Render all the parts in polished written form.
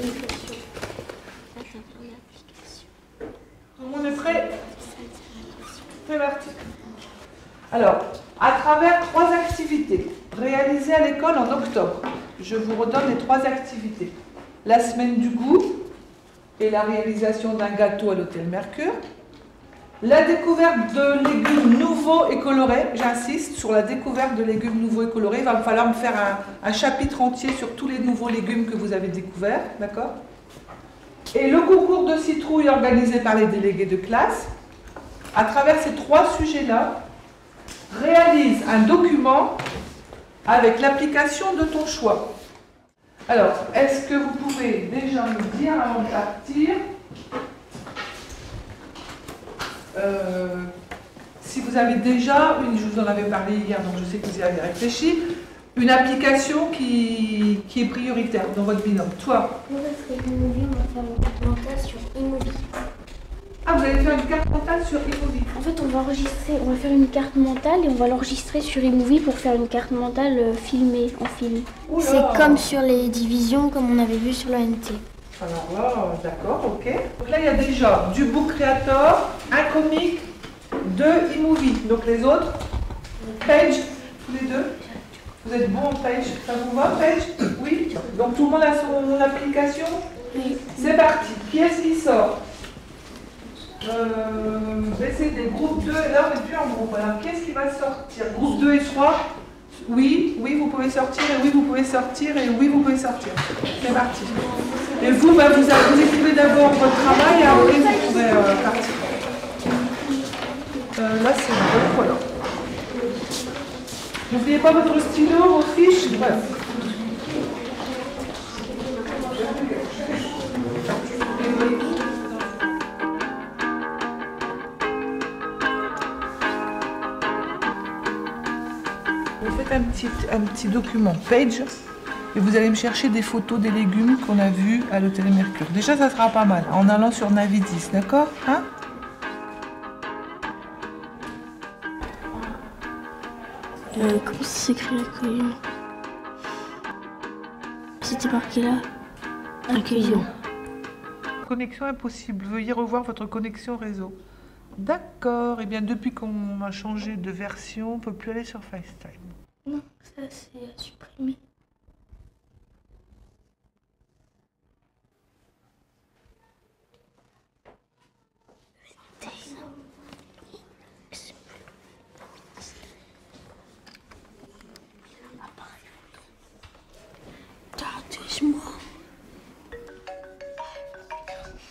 l'application. Là, ça prend l'application. Tout le monde est prêt? C'est parti. Alors, à travers 3 activités réalisées à l'école en octobre, je vous redonne les 3 activités. La semaine du goût et la réalisation d'un gâteau à l'hôtel Mercure. La découverte de légumes nouveaux et colorés, j'insiste sur la découverte de légumes nouveaux et colorés. Il va falloir me faire un chapitre entier sur tous les nouveaux légumes que vous avez découverts, d'accord? Et le concours de citrouille organisé par les délégués de classe. À travers ces 3 sujets-là, réalise un document avec l'application de ton choix. Alors, est-ce que vous pouvez déjà me dire avant de partir si vous avez déjà, je vous en avais parlé hier, donc je sais que vous y avez réfléchi, une application qui est prioritaire dans votre binôme. Toi? Moi, ça serait iMovie, on va faire une carte mentale sur iMovie. Ah, vous allez faire une carte mentale sur iMovie. En fait, on va faire une carte mentale et on va l'enregistrer sur iMovie pour faire une carte mentale filmée en film. C'est comme sur les divisions, comme on avait vu sur l'ONT. Alors là, d'accord, ok. Donc là, il y a déjà du Book Creator, un comic, 2 iMovie. Donc les autres, Page, tous les deux. Vous êtes bons en Page, ça vous va, Page? Oui. Donc tout le monde a son application? Oui. C'est parti. Qui est-ce qui sort? C'est des groupes 2, là on n'est plus en groupe. Alors qu'est-ce qui va sortir? Groupe 2 et 3? Oui, oui, vous pouvez sortir, et oui, vous pouvez sortir, et oui, vous pouvez sortir. C'est parti. Et vous, vous écrivez d'abord votre travail, et après vous pouvez partir. Là, c'est bon, voilà. N'oubliez pas votre stylo, vos fiches. Voilà. Vous faites un petit document Page et vous allez me chercher des photos des légumes qu'on a vus à l'hôtel Mercure. Déjà, ça sera pas mal en allant sur Navidis, d'accord, hein? Comment ça s'écrit l'accueillant? C'était marqué là. Accueillant. Connexion impossible. Veuillez revoir votre connexion réseau. D'accord. Eh bien, depuis qu'on a changé de version, on ne peut plus aller sur FaceTime. Non, ça c'est à supprimer.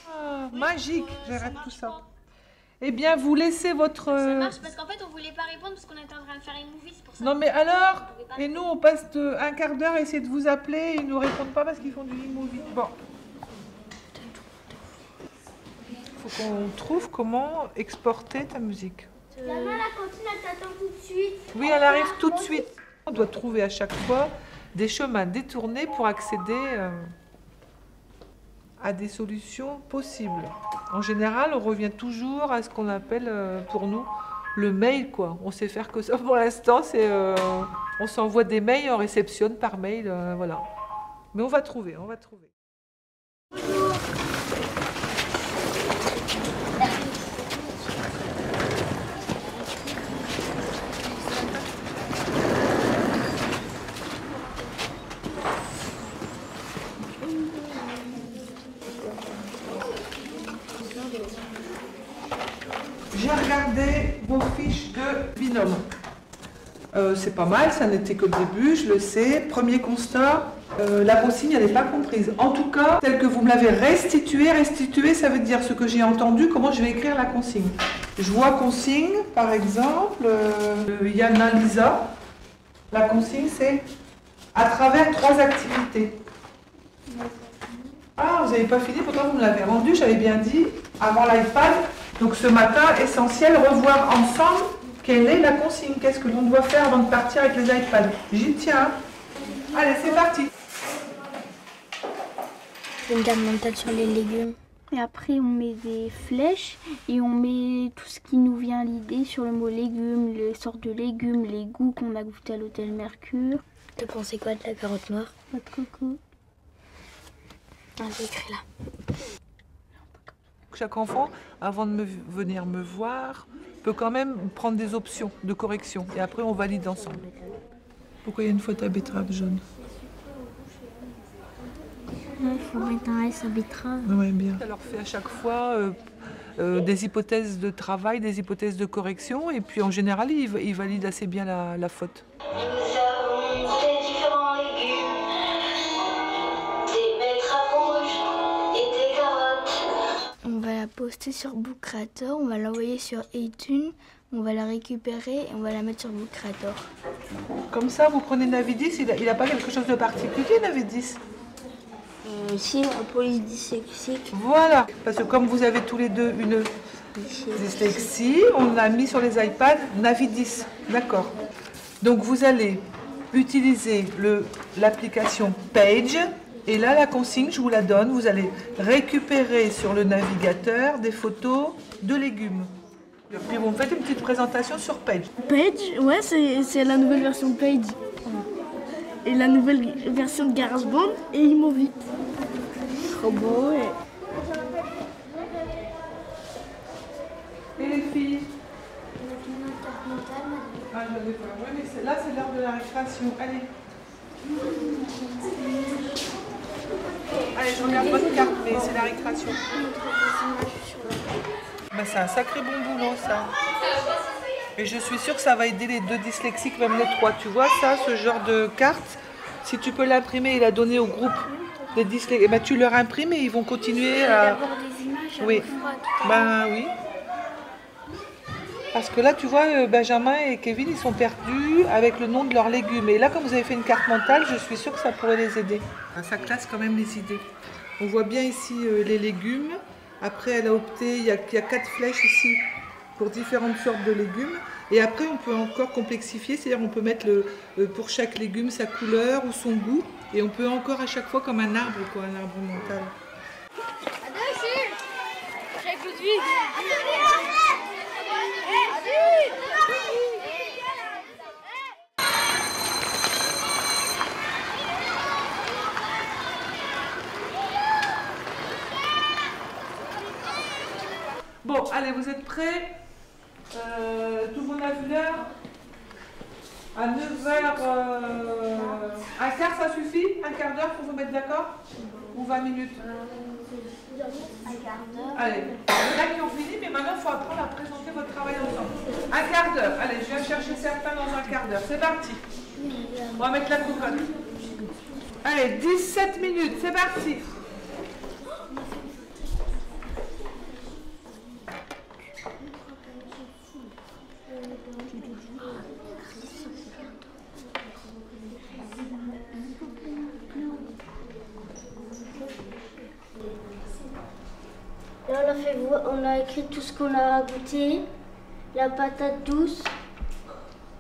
Ah, magique, j'arrête tout ça. Eh bien, vous laissez votre... Ça marche parce qu'en fait on voulait pas répondre parce qu'on était en train de faire une movie, c'est pour ça. Non mais alors, et nous on passe un quart d'heure à essayer de vous appeler et ils ne nous répondent pas parce qu'ils font du e-movie. Bon. Il faut qu'on trouve comment exporter ta musique. La main à la cantine, elle t'attend tout de suite. Oui, elle arrive tout de suite. On doit trouver à chaque fois des chemins détournés pour accéder à des solutions possibles. En général, on revient toujours à ce qu'on appelle pour nous le mail, quoi. On sait faire que ça pour l'instant, c'est on s'envoie des mails, on réceptionne par mail, voilà. Mais on va trouver, on va trouver. J'ai regardé vos fiches de binôme. C'est pas mal, ça n'était que le début, je le sais. Premier constat, la consigne, elle n'est pas comprise. En tout cas, telle que vous me l'avez restituée, ça veut dire ce que j'ai entendu, comment je vais écrire la consigne. Je vois consigne, par exemple, Yana Lisa. La consigne, c'est à travers 3 activités. Ah, vous n'avez pas fini, pourtant vous me l'avez rendu, j'avais bien dit, avant l'iPad. Donc ce matin, essentiel, revoir ensemble quelle est la consigne. Qu'est-ce que l'on doit faire avant de partir avec les iPads. J'y tiens. Allez, c'est parti. C'est une carte mentale sur les légumes. Et après, on met des flèches et on met tout ce qui nous vient à l'idée sur le mot légumes, les sortes de légumes, les goûts qu'on a goûté à l'hôtel Mercure. T'as pensé quoi de la carotte noire? Pas de coco. Ah, j'ai écrit là. Chaque enfant, avant de venir me voir, peut quand même prendre des options de correction. Et après, on valide ensemble. Pourquoi il y a une faute à betterave jaune? Il faut mettre un S à betterave. Oui, bien. Ça leur fait à chaque fois des hypothèses de travail, des hypothèses de correction. Et puis, en général, ils valident assez bien la faute. Nous avons des différents légumes, des betteraves rouges et des carottes. On va la poster sur Book Creator, on va l'envoyer sur iTunes, on va la récupérer et on va la mettre sur Book Creator. Comme ça, vous prenez Navidis, il n'a pas quelque chose de particulier, Navidis? Si, la police dyslexique. Voilà, parce que comme vous avez tous les deux une dyslexie, on a mis sur les iPads Navidis, d'accord. Donc vous allez utiliser l'application Page, et là la consigne, je vous la donne, vous allez récupérer sur le navigateur des photos de légumes. Et puis vous me faites une petite présentation sur Page. Page, ouais, c'est la nouvelle version de Page. Et la nouvelle version de GarageBand et Imovie. Trop beau, ouais. Et les filles? Ah, je l'avais pas. Oui, mais là, c'est l'heure de la récréation. Allez. Allez, je regarde votre carte, mais c'est la récréation. Bah, c'est un sacré bon boulot, ça. Et je suis sûre que ça va aider les deux dyslexiques, même les trois. Tu vois ça, ce genre de carte? Si tu peux l'imprimer et la donner au groupe des dyslexiques, bah, tu leur imprimes et ils vont continuer à... Avoir des images. Oui. Ben oui. Parce que là, tu vois, Benjamin et Kevin, ils sont perdus avec le nom de leurs légumes. Et là, comme vous avez fait une carte mentale, je suis sûre que ça pourrait les aider. Ça classe quand même les idées. On voit bien ici les légumes. Après, elle a opté, il y a 4 flèches ici pour différentes sortes de légumes. Et après, on peut encore complexifier, c'est-à-dire on peut mettre pour chaque légume sa couleur ou son goût. Et on peut encore à chaque fois comme un arbre, quoi, un arbre mental. Bon, allez, vous êtes prêts? Tout le monde a vu l'heure? À 9h, un quart, ça suffit? Un quart d'heure pour vous mettre d'accord? Ou 20 minutes? Un quart d'heure. Allez, il y en a qui ont fini, mais maintenant il faut apprendre à présenter votre travail ensemble. Un quart d'heure. Allez, je viens chercher certains dans un quart d'heure. C'est parti. On va mettre la cocotte. Allez, 17 minutes, c'est parti. Là, on a écrit tout ce qu'on a goûté, la patate douce,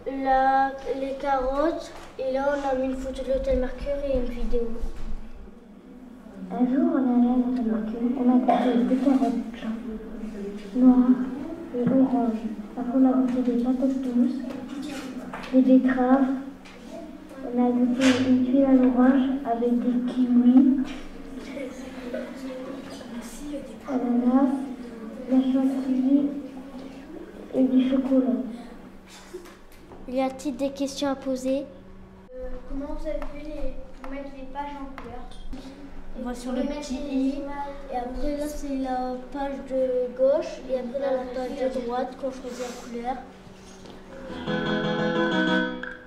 les carottes, et là, on a mis une photo de l'hôtel Mercure et une vidéo. Un jour, on est allé à l'hôtel Mercure, on a goûté des carottes noires et oranges. Après, on a goûté des patates douces, des betteraves. On a goûté une tuile à l'orange avec des kiwis, ananas, la chantilly et du chocolat. Y a-t-il des questions à poser? Comment vous avez fait pour mettre les pages en couleur? On va sur le petit i. Et après, là, c'est la page de gauche, et après, là, la page de droite, quand je choisis la couleur.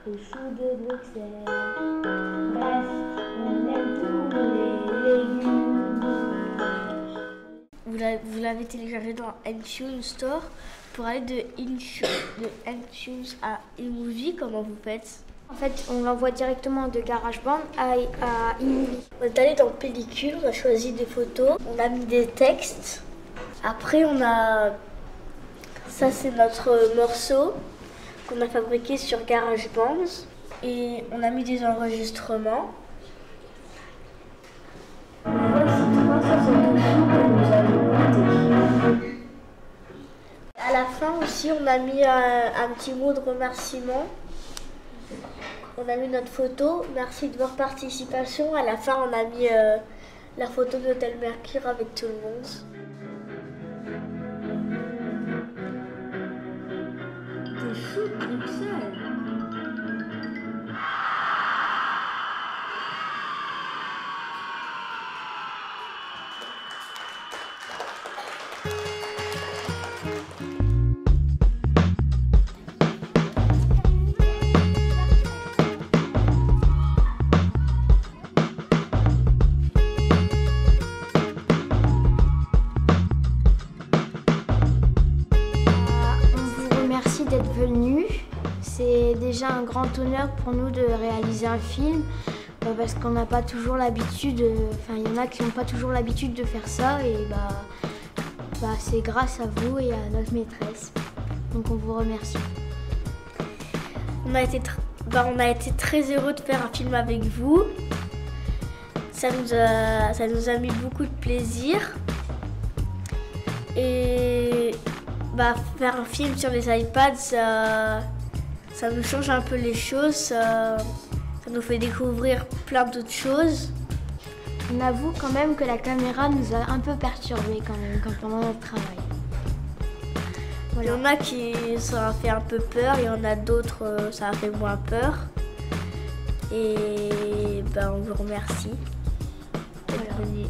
Au chou de Bruxelles, bref, on aime tous les légumes. Vous l'avez téléchargé dans iTunes Store. Pour aller de iTunes à iMovie, comment vous faites? En fait, on l'envoie directement de GarageBand à iMovie. On est allé dans Pellicule, on a choisi des photos, on a mis des textes. Après, ça c'est notre morceau qu'on a fabriqué sur GarageBand. Et on a mis des enregistrements. À la fin aussi, on a mis un petit mot de remerciement. On a mis notre photo. Merci de votre participation. À la fin, on a mis la photo de l'hôtel Mercure avec tout le monde. T'es chou, Bruxelles. D'être venu. C'est déjà un grand honneur pour nous de réaliser un film parce qu'on n'a pas toujours l'habitude, il y en a qui n'ont pas toujours l'habitude de faire ça et c'est grâce à vous et à notre maîtresse. Donc on vous remercie. On a été très heureux de faire un film avec vous. Ça nous a mis beaucoup de plaisir. Et faire un film sur les iPads, ça nous change un peu les choses, ça nous fait découvrir plein d'autres choses. On avoue quand même que la caméra nous a un peu perturbés pendant notre travail. Voilà. Il y en a qui ça a fait un peu peur, il y en a d'autres ça a fait moins peur. Et on vous remercie d'être venus.